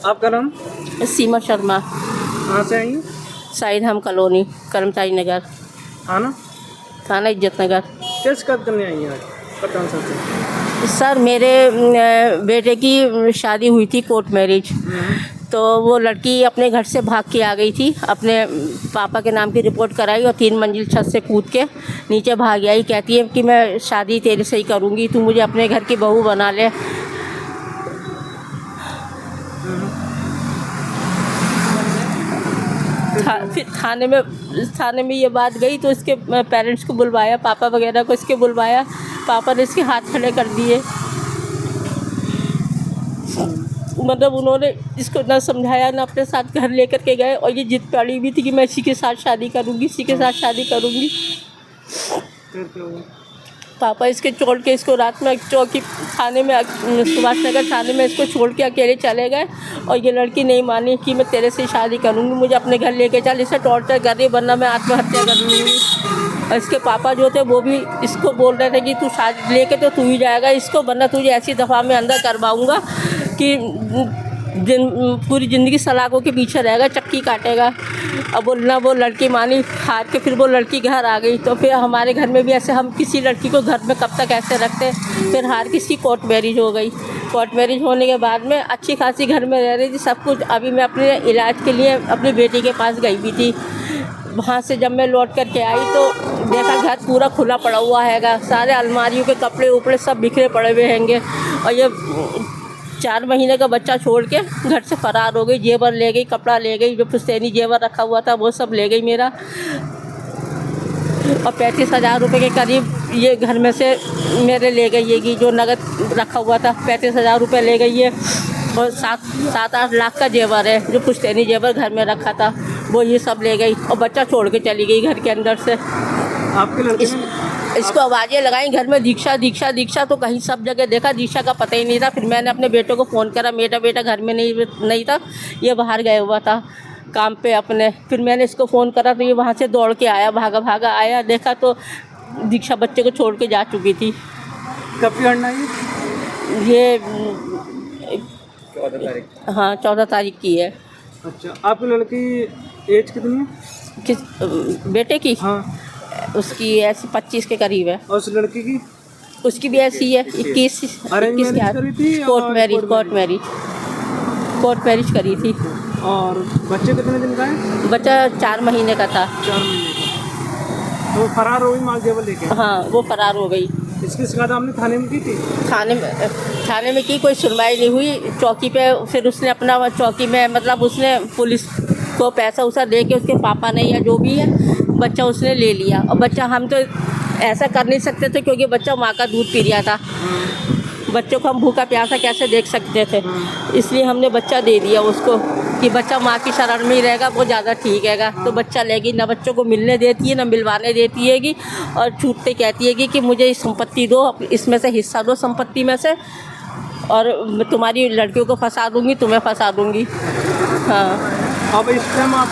आपका नाम? सीमा शर्मा, कहाँ से आई? साइड हम कॉलोनी, कर्मचारी नगर, आना थाना इज्जत नगर। क्या शिकायत करने आई हैं आज कप्तान साहब से? सर मेरे बेटे की शादी हुई थी कोर्ट मैरिज, तो वो लड़की अपने घर से भाग के आ गई थी। अपने पापा के नाम की रिपोर्ट कराई और 3 मंजिल छत से कूद के नीचे भाग आई। कहती है कि मैं शादी तेरे से ही करूँगी, तू मुझे अपने घर की बहू बना ले। फिर थाने में ये बात गई तो इसके पेरेंट्स को बुलवाया, पापा वगैरह को इसके बुलवाया। पापा ने इसके हाथ खड़े कर दिए। मतलब उन्होंने इसको ना समझाया ना अपने साथ घर लेकर के गए, और ये जिद पड़ी भी थी कि मैं इसी के साथ शादी करूंगी, इसी के साथ शादी करूंगी। फिर क्या हुआ? पापा इसके छोड़ के इसको रात में चौकी थाने में, सुभाष नगर थाने में इसको छोड़ के अकेले चले गए। और ये लड़की नहीं मानी कि मैं तेरे से शादी करूंगी, मुझे अपने घर लेके चल, इसे टॉर्चर कर रही, वरना मैं आत्महत्या कर लूँगी। और इसके पापा जो थे वो भी इसको बोल रहे थे कि तू शादी लेके तो तू ही जाएगा इसको, वरना तुझे ऐसी दफ़ा में अंदर करवाऊँगा कि पूरी ज़िंदगी सलाखों के पीछे रहेगा, चक्की काटेगा। अब वो लड़की मानी, हार के फिर वो लड़की घर आ गई। तो फिर हमारे घर में भी ऐसे, हम किसी लड़की को घर में कब तक ऐसे रखते। फिर हार के इसकी कोर्ट मैरिज हो गई। कोर्ट मैरिज होने के बाद में अच्छी खासी घर में रह रही थी सब कुछ। अभी मैं अपने इलाज के लिए अपनी बेटी के पास गई भी थी। वहाँ से जब मैं लौट कर के आई तो देखा घर पूरा खुला पड़ा हुआ हैगा, सारे अलमारियों के कपड़े उपड़े सब बिखरे पड़े हुए हैंगे। और ये 4 महीने का बच्चा छोड़ के घर से फरार हो गई। जेवर ले गई, कपड़ा ले गई, जो पुश्तैनी जेवर रखा हुआ था वो सब ले गई मेरा। और 35,000 रुपये के करीब ये घर में से मेरे ले गई है, जो नगद रखा हुआ था 35,000 रुपये ले गई है। और 7-8 लाख का जेवर है, जो पुश्तैनी जेवर घर में रखा था वो ये सब ले गई। और बच्चा छोड़ के चली गई घर के अंदर से। आपके लड़के इसको आवाज़ें लगाई घर में, दीक्षा दीक्षा दीक्षा, तो कहीं सब जगह देखा, दीक्षा का पता ही नहीं था। फिर मैंने अपने बेटे को फ़ोन करा, मेरा बेटा घर में नहीं था, ये बाहर गया हुआ था काम पे अपने। फिर मैंने इसको फ़ोन करा तो ये वहाँ से दौड़ के आया, भागा आया, देखा तो दीक्षा बच्चे को छोड़ के जा चुकी थी। कब की घटना ये 14 तारीख? हाँ 14 तारीख की है। अच्छा, आपकी लड़की एज कितनी है? किस बेटे की? हाँ, उसकी ऐसी 25 के करीब है। और उस लड़की की? उसकी भी ऐसी है 21 के आस। कोर्ट मैरिज करी थी। और बच्चे कितने दिन का है? बच्चा 4 महीने का था। 4 महीने का। तो फरार हो गई माल जेवर लेके? हाँ वो फरार हो गई। इसकी शिकायत आपने थाने में की थी? थाने में की, कोई सुनवाई नहीं हुई। चौकी पे फिर उसने अपना चौकी में, मतलब उसने पुलिस को पैसा उसा दे के उसके पापा ने या जो भी है बच्चा उसने ले लिया। और बच्चा, हम तो ऐसा कर नहीं सकते थे क्योंकि बच्चा माँ का दूध पी रहा था। बच्चों को हम भूखा प्यासा कैसे देख सकते थे, इसलिए हमने बच्चा दे दिया उसको कि बच्चा माँ की शरण में ही रहेगा, वो ज़्यादा ठीक हैगा। तो बच्चा लेगी, ना बच्चों को मिलने देती है ना मिलवाने देती हैगी। और छूटते कहती है कि मुझे इस संपत्ति दो, इसमें से हिस्सा दो संपत्ति में से, और तुम्हारी लड़कियों को फंसा दूँगी, तुम्हें फंसा दूँगी। हाँ। अब इस टाइम आप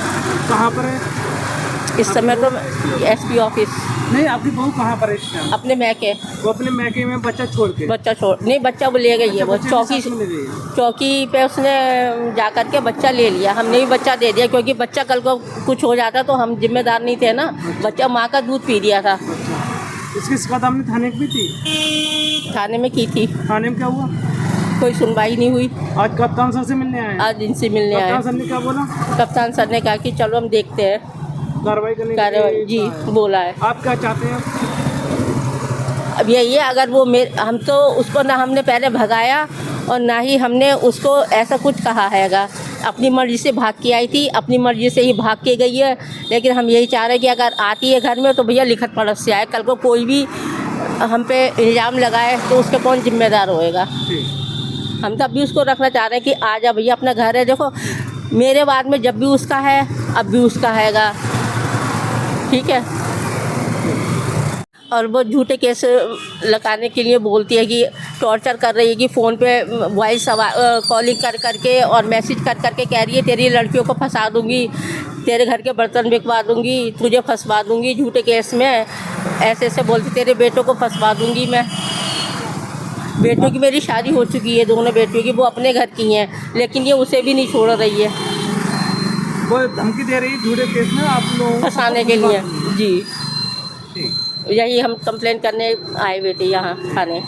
कहाँ पर हैं? इस समय तो SP ऑफिस। नहीं, आपकी बहू कहाँ पर है इस टाइम? अपने मैके। वो अपने मैके में बच्चा छोड़ के? नहीं, बच्चा वो ले गई है। वो चौकी पे उसने जा कर के बच्चा ले लिया। हमने भी बच्चा दे दिया क्योंकि बच्चा कल को कुछ हो जाता तो हम जिम्मेदार नहीं थे ना। बच्चा माँ का दूध पी दिया था। इसकी शिकायत आपने थाने की थी? थाने में की थी। थाने में क्या हुआ? कोई सुनवाई नहीं हुई। आज कप्तान सर से मिलने आए? आज इनसे मिलने आए। कप्तान सर ने क्या बोला? कप्तान सर ने कहा कि चलो हम देखते हैं, कार्रवाई जी बोला है। आप क्या चाहते हैं? अब यही है, अगर वो हम तो उसको ना हमने पहले भगाया और ना ही हमने उसको ऐसा कुछ कहा हैगा। अपनी मर्ज़ी से भाग के आई थी, अपनी मर्ज़ी से ही भाग के गई है। लेकिन हम यही चाह रहे हैं कि अगर आती है घर में तो भैया लिखत पढ़त से आए। कल को कोई भी हम पे इल्ज़ाम लगाए तो उसका कौन जिम्मेदार होएगा। हम तो अब भी उसको रखना चाह रहे हैं कि आ जा भैया, अपना घर है। देखो मेरे बाद में जब भी उसका है, अब भी उसका हैगा, ठीक है। और वो झूठे केस लगाने के लिए बोलती है कि टॉर्चर कर रही है कि फ़ोन पे वॉइस कॉलिंग कर करके और मैसेज कर करके कह रही है तेरी लड़कियों को फंसा दूंगी, तेरे घर के बर्तन बिकवा दूंगी, तुझे फंसवा दूंगी झूठे केस में, ऐसे ऐसे बोलती, तेरे बेटों को फंसवा दूंगी मैं। बेटियों की मेरी शादी हो चुकी है, दोनों बेटियों की, वो अपने घर की हैं, लेकिन ये उसे भी नहीं छोड़ रही है वो धमकी दे रही है झूठे केस में आप लोगों को फंसाने के लिए। जी, ठीक। यही हम कंप्लेन करने आए हुए थे यहाँ थाने।